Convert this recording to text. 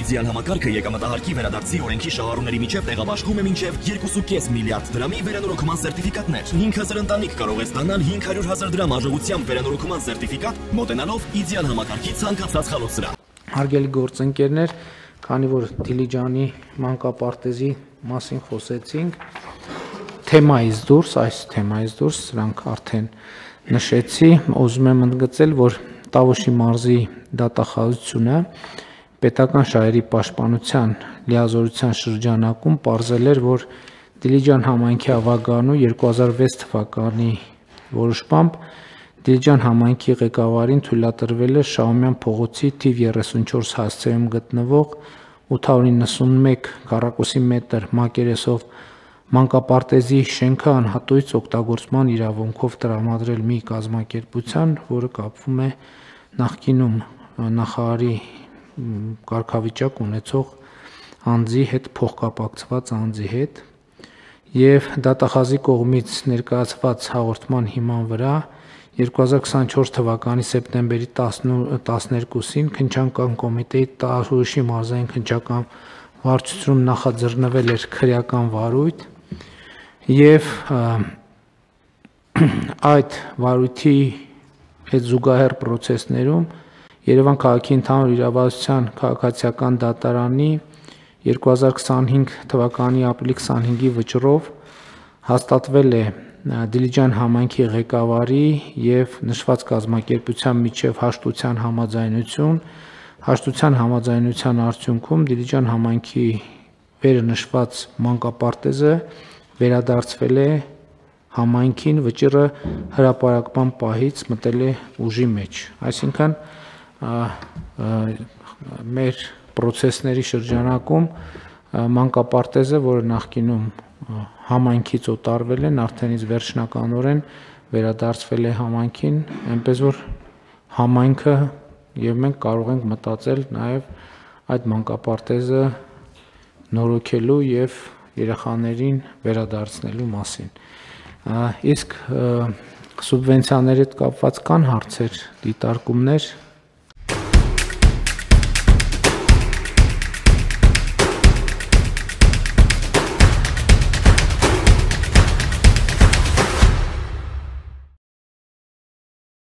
իդեալ համակարգը եկամտահարկի վերադարձի օրենքի շահառուների միջև տեղաբաշխում է մինչև 2.5 միլիարդ դրամի վերանորոգման սերտիֆիկատներ։ 5000 ընտանիք կարող է ստանալ 500,000 դրամ արժողությամբ վերանորոգման սերտիֆիկատ, մոտենալով իդեալ համակարգի ցանկացած խալոցրահ։ Հարգելի գործընկերներ, քանի որ Դիլիջանի մանկապարտեզի մասին խոսեցինք, այս թեմայից դուրս սրանք արդեն նշեցի, ուզում եմ ընդգծել, որ Տավուշի մարզի դատախազությունը պետական շահերի պաշտպանության լիազորության շրջանակում պարզել էր, որ Դիլիջան համայնքի ավագանու 2006 թվականի որոշմամբ Դիլիջան համայնքի ղեկավարին թույլատրվել է Շահումյան փողոցի թիվ 34 հասցեում գտնվող 891 քառակուսի մետր մակերեսով մանկապարտեզի շենքը անհատույց օգտագործման իրավունքով տրամադրել մի կազմակերպության, որը կապվում է նախկինում նախարարի կարգավիճակ ունեցող անձի հետ, փոխկապակցված անձի հետ, եւ դատախազի կողմից ներկայացված հաղորդման հիման վրա 2024 թվականի սեպտեմբերի 12-ին քննչական կոմիտեի Տավուշի մարզային քննչական վարչությունում նախաձեռնվել էր քրեական վարույթ եւ այդ վարույթի հետ զուգահեռ process-ներում Երևան քաղաքի ընդհանուր իրավասության քաղաքացիական դատարանի 2025 թվականի ապրիլի 25-ի վճռով հաստատվել է Դիլիջան համայնքի ղեկավարի եւ նշված կազմակերպության միջև հաշտության համաձայնության արդյունքում Դիլիջան համայնքի վերը նշված մանկապարտեզը վերադարձվել է համայնքին, վճիռը հրապարակման պահից մտել է ուժի մեջ, այսինքն մեր process-ների շրջանակում մանկապարտեզը, որը նախկինում համայնքից օտարվել են, արդենից վերջնականորեն վերադարձվել է համայնքին, այնպես որ համայնքը եւ մենք կարող ենք մտածել նաեւ այդ մանկապարտեզը նորոգելու եւ երեխաներին վերադարձնելու մասին։ Իսկ սուբվենցիաների հետ կապված կան հարցեր, դիտարկումներ